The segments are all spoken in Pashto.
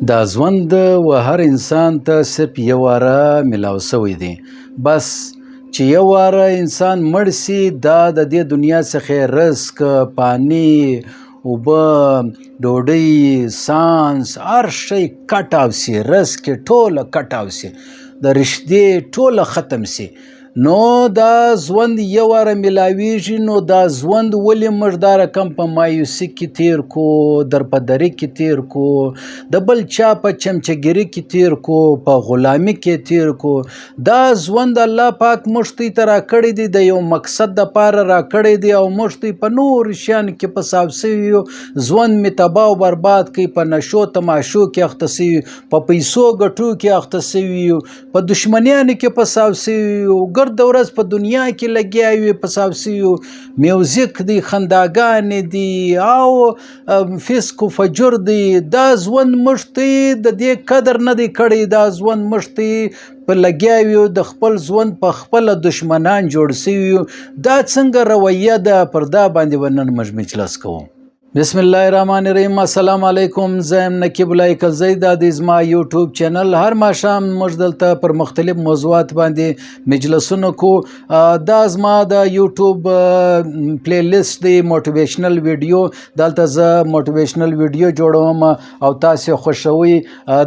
دا ژوند و هر انسان ته صرف یو واره میلاو سوی دی. بس چې یو واره انسان مړ سي، دا د دې دنیا څخه رزق، پانی، اوبه، ډوډۍ، سانس، هر شی کټ آف سي، رزق ټوله کټ آف سي، د رشتې ټوله ختم سي. نو دا ژوند یو واره میلاویږي. نو دا ژوند ولې موږ دا رقم په مایوسي کې تیر کو، درپدري کې تیر کو، د بل چا په چمچهګیري کې تیر کو، په غلامي کې تیر کو. دا ژوند الله پاک موږ ته راکړی دی، د یو مقصد دپاره راکړی دی، او موږ ته په نور شیانو کې په صاف سوي یو. ژوند مې تباه او برباد کوي، په نشو تماشو کې اخته سوي، په پیسو ګټو کې اخته سوي یو، په دشمنیانو کې په صاف سوي یو، د ورځ په دنیا کې لګیا وي په صاف سوي، میوزیک دی، خنداګانې دي، او فسق و فجر دی. دا ژوند موږ ته د دې قدر نه دی کړی. دا ژوند موږ ته په لګیا وي، د خپل ژوند په خپله دشمنان جوړ سوي یو. دا څنګه رویه ده؟ پر دا باندې به نن موږ مجلس کوو. بسم الله الرحمن الرحیم. السلام علیکم. زه یم نقیب الله کلزی. دا د زما یوټیوب چینل. هر ماښام موږ دلته پر مختلف موضوعات باندې مجلسونه کو. دا زما د یوټیوب پلی لیست دی، موټیویشنل ویډیو. دلته زه موټیویشنل ویډیو جوړوم او تاسو خوښوي.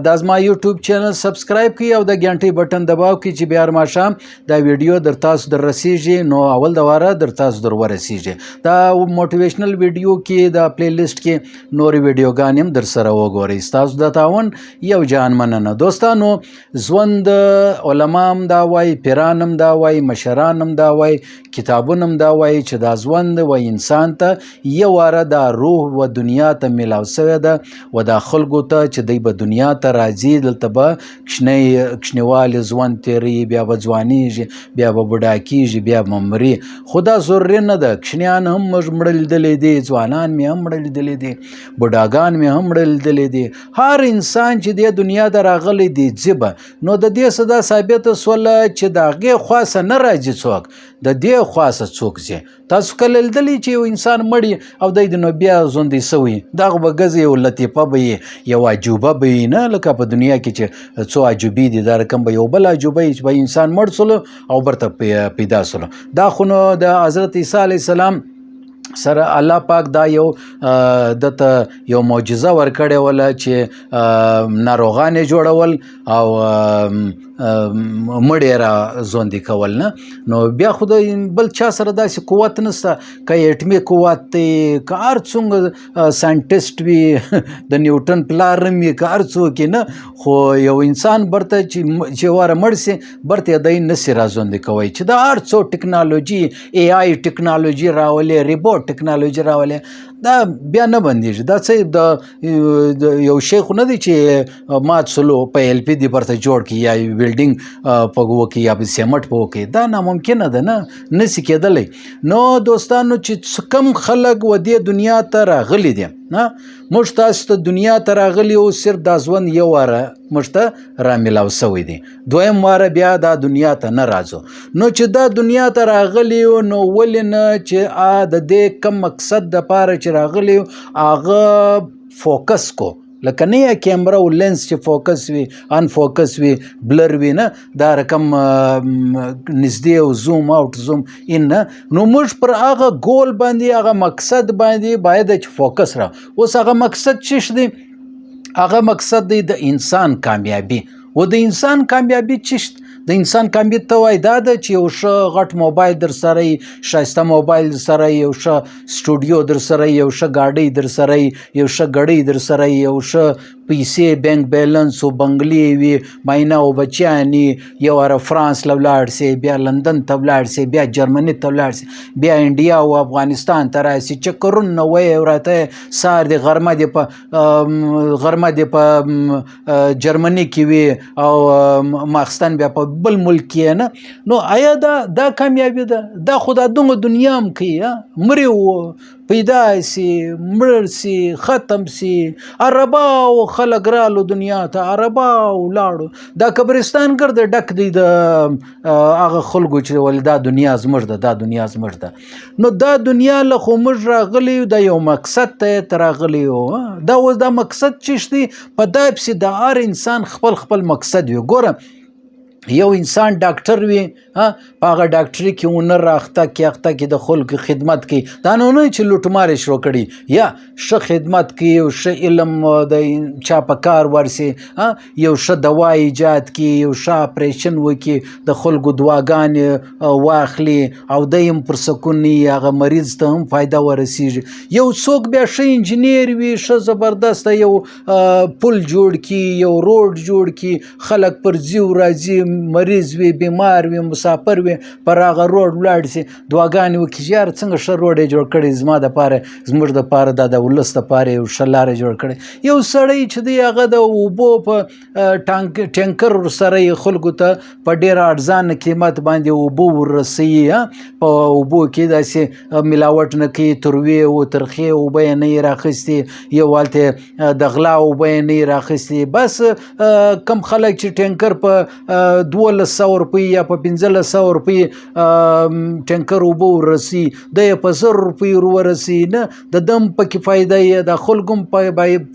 دا زما یوټیوب چینل سبسکرایب کړئ او د غنټۍ بټن دباو کړئ چې بیا هر ماښام دا ویډیو در تاسو در رسیږي. نو اول د واره در تاسو در ورسیږي. دا موټیویشنل ویډیو کې دا پلی لیست کې نورې ویډیوګانې هم در سره وګورئ. ستاسو د تعاون یو جان مننه. دوستانو، ژوند علما هم دا وایي، پیران هم دا وایي، مشران هم دا وایي، کتابونه هم دا وایي چې دا ژوند و انسان ته یو واره دا روح و دنیا ته میلاو سوی ده، و دا خلکو ته چې دی به دنیا ته راځي، دلته به کشنیوالي ژوند تیروي، بیا به ځوانیږي، بیا به بوډا کیږي، بیا به مري. خو دا ضروري نه ده. کشنیان هم موږ مړه لیدلی دي، ځوانان مې هم مړه لیدلی دي، بوډاګان مې هم مړه لیدلی دي. هر انسان چې دې دنیا ته راغلی دی ځي به. نو د دې څه دا ثابته شوله چې د هغې خوا څه نه راځي څوک، د دې خوا څه څوک ځي. تاسو کله لیدلی چې یو انسان مړي او دی د نو بیا ژوندی سوی، دغه به ګزې یو لطیفه به یې، یو عجوبه به یې، نه لکه په دنیا کې چې څو عجوبې دي، دا رقم به یو بل عجوبه یي چې به انسان مړ سلو او برته پیدا سلو. دا خو نو د حضرت عیسی علیه السلام سره الله پاک دا یو دته یو معجزه ورکړې وله چې ناروغان یې جوړول او مړی را ژوندي کول. نه نو بیا خو د بل چا سره داسې قوت نشته، که ایټمي قوت دی، که هر څومره ساینټسټ وي، د نیوټن پلار هم وي، که هر څوک یې، نه خو یو انسان برته چې واره مړ سي، برته دی نسي را ژوندي کوی. چې دا هر څو ټکنالوژي، ای آی ټکنالوژي راولي، ریبوټ ټکنالوژي راولي، دا بیا نه بندېږي. دا څه د یو شی خو نه دی چې مات سلو په ایل پي دې برته جوړ کړي، یا ویلډینګ په وکړي، یا په سیمټ په وکړي. دا ناممکنه ده، نه نسي کېدلی. نو دوستانو، چې کم خلک و دې دنیا ته راغلي دي، موږ تاسو ته دنیا ته راغلي او صرف دا ژوند یو واره موږ ته رامیلاو سوی دی، دویم واره بیا دا دنیا ته نه راځو. نو چې دا دنیا ته راغلي یو، نو ولې نه چې د دې کم مقصد دپاره چې راغلي یو هغه فوکس کو. لکه نه یا کیمرا او لینس چې فوکس وي، ان فوکس وي، بلر وي، نه دا رقم نږدې او زوم اوټ زوم ان، نه. نو موږ پر هغه ګول باندې، هغه مقصد باندې باید چې فوکس را. اوس هغه مقصد څه دی؟ هغه مقصد دی د انسان کامیابی. و د انسان کامیابی څه؟ د انسان کامیابی ته وایي دا ده چې یو ښه غټ موبایل در سره وي، ښایسته موبایل در سره وي، یو ښه سټوډیو در سره وي، یو ښه ګاډۍ در سره وي، یو ښه ګړۍ در سره وي، یو ښه پیسې، بینک بیلنس او بنګلې وي، ماینه او بچیان وي، یو واره فرانس له ولاړ سي، بیا لندن ته ولاړ سي، بیا جرمني ته ولاړ سي، بیا انډیا او افغانستان ته راسي، چکرونه وایي ورته، سهار دې غرمه دې په جرمني کې وي او ماخستن بیا په بل ملک کې، نه. نو آیا دا کامیابي ده؟ دا خو دا دومره دنیا هم کوي، مري پیدا سي مړ سي ختم سي عرباو خلک رالو دنیا ته عرباو لاړو دا قبرستان ګرده ډک دی د هغه خلکو چې ول دا دنیا زموږ ده دا دنیا زموږ ده نو دا دنیا له خو موږ راغلی یو د یو مقصد ته راغلی یو دا اوس دا مقصد چې دی په دا پسې د هر انسان خپل مقصد وي ګوره یو انسان ډاکټر وي په هغه ډاکټري کې هنر راخته کې د خلکو خدمت کوي دا نه چې لوټمارې شروع کړي یا ښه خدمت کوي یو ښه علم د چا په کار ورسي یو ښه دوا ایجاد کړي یو ښه اپریشن وکړي د خلکو دواګانې واخلي او دی هم پر سکون هغه مریض ته هم فایده ورسیږي یو څوک بیا ښه انجینیر وي ښه زبردسته یو پل جوړ کړي یو روډ جوړ کړي خلک پر ځي راځي مریض وي بیمار وي مسافر وي پر هغه روډ ولاړ شي دعاګانې وکړي چې یار څنګه ښه روډ یې جوړ کړی زما دپاره زموږ دپاره دا د ولس دپاره یو ښه لاره جوړ کړی یو سړی چې دی هغه د اوبو په ټینکر سره یې خلکو ته په ډېره ارزانه قیمت باندې اوبه وررسوي په اوبو کې داسې ملاوټ نه کوي تروې او ترخې اوبه یې نه یې راخیستې یو هلته د غلا اوبه یې نه یې راخیستې بس کم خلک چې ټینکر په 1200 روپۍ یا په 1500 روپۍ ټینکر اوبه وررسي دی یې په 1000 روپۍ وررسي نه د دم پکې فایده یې د خلکو هم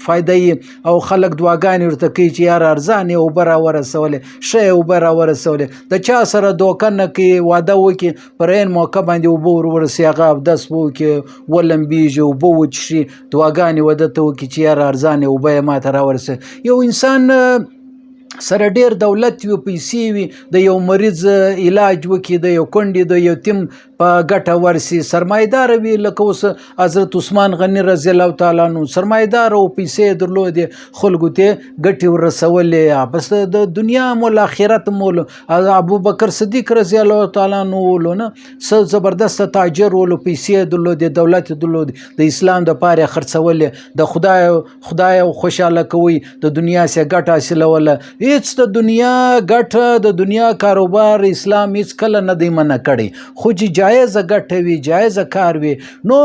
فایده یې او خلک دعاګانې ورته کوي چې یار ارزانې اوبه راورسولې ښه یې اوبه راورسولې د چا سره دوکه نه کوي واده وکړي پر عین موقع باندې اوبه ورورسي هغه اودس به وکړي ولمبېږي اوبه وچښي دعاګانې واده ته وکړي چې یار ارزانې اوبه یې ماته راورسوي یو انسان سره ډیر دولت وي پیسې وي د یو مریض علاج وکړي د یو کونډې د یتیم په ګټه ورسي سرمایدار وي لکه اوس حضرت عثمان غني رضی الله تعالی عنه سرمایدار او پیسې درلودې خلکو ته ګټې ورسولې بس د دنیا مول آخرت مول ابو بکر صدیق رضی الله تعالی عنه ولو نه څه زبردست تاجر ولو پیسې درلودې دولت درلودې د اسلام دپاره خرڅولې د خدای خوشاله کوي د دنیا سه ګټه حاصلوله هیڅ د دنیا ګټه د دنیا کاروبار اسلام هیڅ کله نه دی منع کړی خو چې جایزه ګټه وي جایزه کار وي نو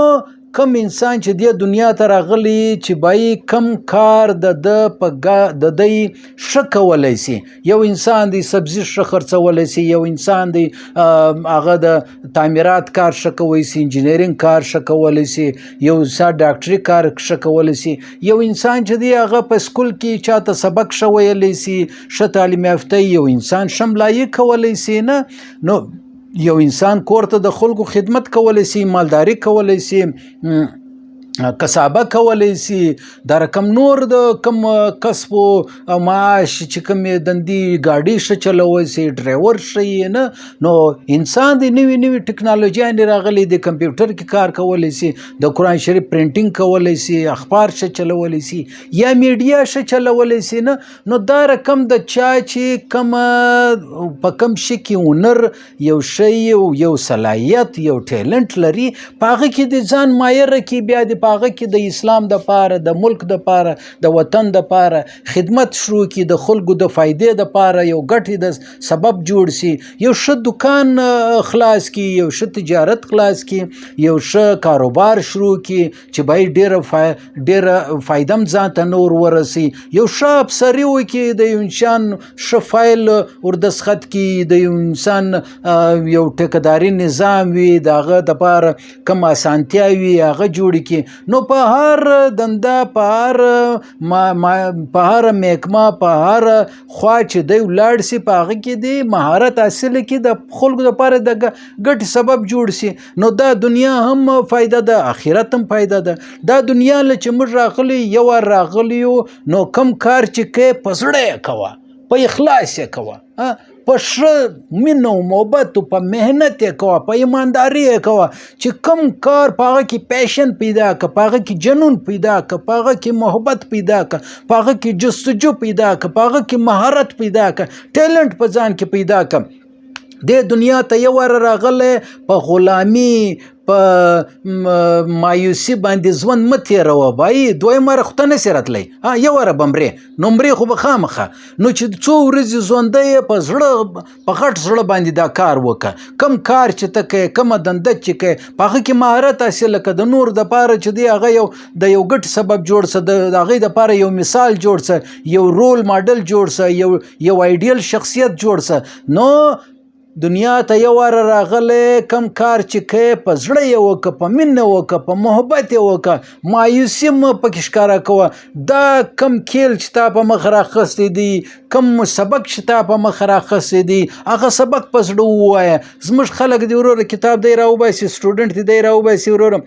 کم انسان چې دی دنیا ته راغلی چې بای کم کار د دی ښه کولی سي یو انسان دی سبزي ښه خرڅولی سي یو انسان دی هغه د تعمیرات کار ښه کولی سي انجینرینګ کار ښه کولی سي یو انسان ډاکټري کار ښه کولی سي یو انسان چې دی هغه په سکول کې چاته سبق ښه ویلی سي ښه تعلیم یافته یو انسان ښه ملایي کولی سي نه نو یو انسان کور ته د خلکو خدمت کولی سي مالداري کولی سي کسابه کولی سي دا رقم نور د کم کسب او معاش چې کومې دندې ګاډي ښه چلولی سي ډرایور ښه نه نو انسان د نوي ټکنالوژیانې راغلي د کمپیوټر کې کار کولی سي د قرآن شریف پرنټینګ کولی سي اخبار ښه چلولی سي یا میډیا ښه چلولی سي نه نو دا رقم د چا چې کم په کم شي کې هنر یو شی یو صلاحیت یو ټیلنټ لري په هغه کې د ځان مایره کې بیا د هغه کې د اسلام دپاره د ملک دپاره د وطن دپاره خدمت شروع کړي د خلکو د فایدې دپاره یو ګټې د سبب جوړ سي یو ښه دکان خلاص کړي یو ښه تجارت خلاص کړي یو ښه کاروبار شروع کړي چې باید ډېره فایده هم ځان ته نور ورسي یو ښه افسري وکړي د یو انسان ښه فایل وردسخط کړي د یو انسان یو ټیکهداري نظام وي د هغه دپاره کوم اسانتیا وي هغه جوړ کړي نو په هر دنده په هر محکمه په هر خوا چې دی ولاړ سي په هغه کې دی مهارت حاصل کړي د خلکو دپاره د ګټې سبب جوړ سي نو دا دنیا هم فایده ده آخرت هم فایده ده دا دنیا له چې موږ راغلی یو وار راغلی یو نو کم کار چې کوې په زړه یې کوه په اخلاص یې کوه په ښه مینه او محبت په محنت یې کوه په ایمانداري یې کوه چې کم کار په هغه کې پیشن پیدا که په هغه کې جنون پیدا که په هغه کې محبت پیدا که په هغه کې جستجو پیدا که په هغه کې مهارت پیدا که ټیلنټ په ځان کې پیدا که دې دنیا ته یو واره راغلی په غلامي په مایوسي باندې ژوند مه تېروه بایي دویم واره خو ته نسې راتلی یو واره به مرې نو مرې خو به خامخه نو چې څو ورځې ژوندی یې په زړه په غټ زړه باندې دا کار وکړه کم کار چې ته کوې کومه دنده چې کوې په هغه کې مهارت حاصله کړه د نور دپاره چې دی هغه یو د یو ګټ سبب جوړ شه د هغې دپاره یو مثال جوړ شه یو رول ماډل جوړ شه یو ایډیل شخصیت جوړ شه نو دنیا ته یو واره راغلی کم کار چې کوې په زړه یې وکړه په مینه وکړه په محبت یې وکړه مایوسي مه پکې ښکاره کوه دا کم کیل چې تا په مخ راخستی دی کم سبق چې تا په مخ راخستی دی هغه سبق په زړه ووایه زموږ خلک دی وروره کتاب دی راوباسي سټوډنټ دی راوباسي وروره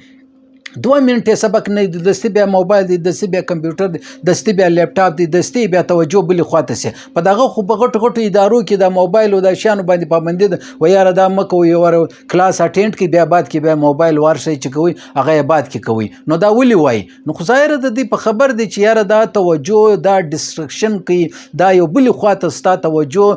2 منټې سبق نه دی دستي بیا موبایل دی دستي بیا کمپیوټر دی دستي بیا لیپټاپ دی دستي بیا توجه بلې خواته سي په دغه خو په غټو غټو ادارو کې د موبایل او د شیانو باندې پابندي ده و یاره دا مه کوئ یو کلاس اټینډ کړئ بیا بعد کې بیا موبایل ورشئ چې کوئ هغه یې بعد کې کوئ نو دا ولې وایي نو خو ظاهره د دې په خبر دی چې یاره دا توجه دا ډسټرکشن کوي دا یو بلې خواته ستا توجه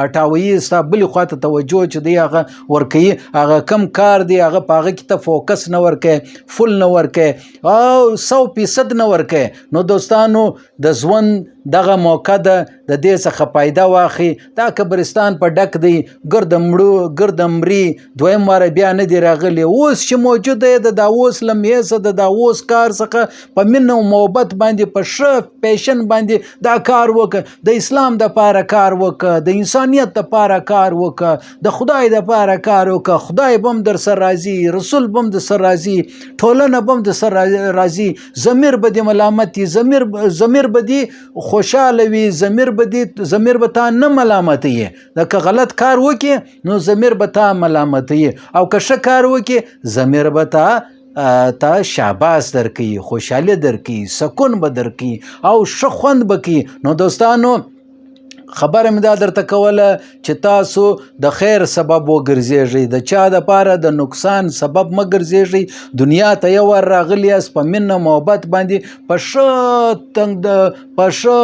اټاوي ستا بلې خواته توجه چې دی هغه ورکوي هغه کم کار دی هغه په هغه کې ته فوکس نه ورکې فل نه ورکې او 100% نه ورکې نو دوستانو د ژوند دغه موقع ده د دې څخه فایده واخلي دا قبرستان په ډک دی ګرد مړو ګرد مري دویم واره بیا نه دی راغلی اوس چې موجود دی د دا اوس له میسه د دا اوس کار څخه په مینه او محبت باندې په ښه پیشن باندې دا کار وکړه د اسلام دپاره کار وکړه د انسانیت دپاره کار وکړه د خدای دپاره کار وکړه خدای به هم در سره راځي رسول به هم در سره راځي ټولنه به هم در سره راځي ضمیر به دې ملامت وي ضمیر به دې خوشحاله وي ضمیر به تا نه ملامتوي د که غلط کار وکړي نو ضمیر به تا ملامتوي او که ښه کار وکړي ضمیر به تا شاباس درکوي خوشحالي درکوي سکون به درکوي او ښه خوند به کوي نو دوستانو خبره مې دا درته کوله چې تاسو د خیر سبب وګرځېږئ د چا دپاره د نقصان سبب مه ګرځېږئ دنیا ته یو وار راغلي یاست په مینه محبت باندې په ښه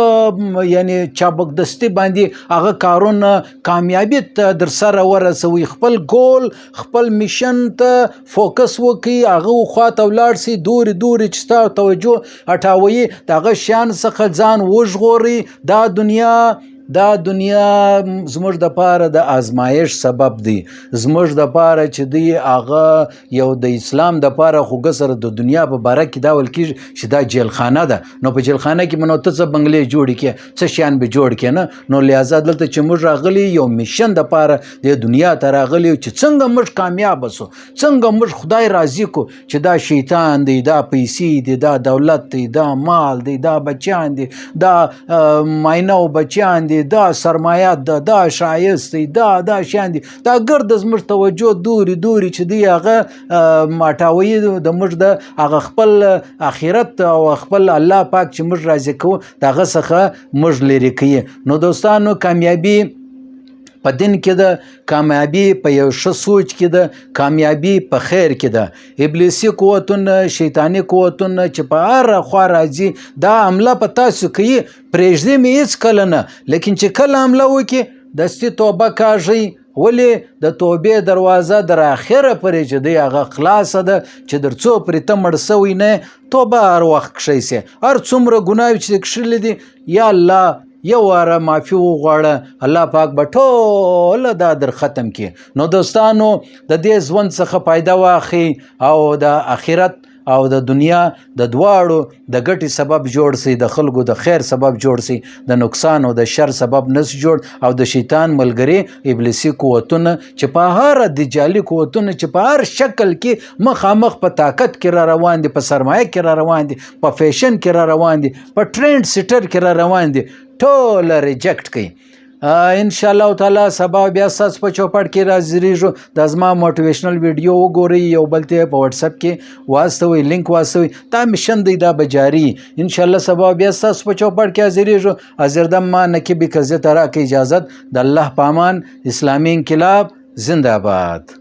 یعنی چابکدستي باندې هغه کارونه کامیابي ته در سره ورسوئ خپل ګول خپل میشن ته فوکس وکړئ هغه خواته ولاړ سئ دورې چې ستا توجه اټاوي د هغه شیان څخه ځان وژغورئ دا دنیا زموږ دپاره د آزمایش سبب دی زموږ دپاره چې دی هغه یو د اسلام دپاره خو سره د دنیا په باره کې دا ویل کېږي چې دا جیلخانه ده نو په جیلخانه کې به نو ته څه بنګلې جوړې کړې څه شیان به جوړ کړې نه نو لہذا دلته چې موږ راغلي یو میشن دپاره د دنیا ته راغلي چې څنګه موږ کامیاب سو څنګه موږ خدای راضي کو چې دا شیطان دی دا پیسې دی دا دولت دی دا مال دی دا بچیان دی دا ماینو بچیان دی دا سرمایه دا شایست دی دا شیان دي دا ګرد زموږ توجه دوري چې دی هغه ماټاوي د موږ د هغه خپل آخرت او خپل الله پاک چې موږ راضي کوو د هغه څخه موږ لرې کوي نو دوستانو کامیابي په دین کې ده کامیابی په یو ښه سوچ کې ده کامیابی په خیر کې ده ابلیسي قوتونه شیطاني قوتونه چې په هر خوا راځي دا حمله په تاسو کوي پرېږدي مې هېڅ کله نه لیکن چې کله حمله وکړي دستي توبه کاږئ ولې د توبې دروازه در اخره پورې چې دی هغه خلاصه ده چې در څو پرې ته مړ سوی نه توبه هر وخت کښی سي هر څومره ګناوې چې کښلي دي یا الله یو واره معافي وغواړه الله پاک به ټوله دا در ختم کړي نو دوستانو د دې ژوند څخه فایده واخلئ او د آخرت او د دنیا د دواړو د ګټې سبب جوړ سي د خلکو د خیر سبب جوړ سي د نقصان او د شر سبب نس جوړ او د شیطان ملګري ابلیسي قوتونه چې په هر دجالي قوتونه چې په هر شکل کې مخامخ په طاقت کې را روان دي په سرمایه کې را روان دي په فیشن کې را روان دي په ټرینډ سیټر کې را روان دي ټوله ریجکټ کوي ان شاء الله تعالی سبا بیا ستاسو په چوپړ کې راځریږو د زما موټیویشنل ویډیو وګورئ یو بل ته په واتس اپ کې واستوئ لینک واستوئ دا مشن دی دا بجاری ان شاء الله سبا بیا ستاسو په چوپړ کې حاضریږو حاضر دم ما نکي به کزه ترا کې اجازت د الله پامان اسلامي انقلاب زنده باد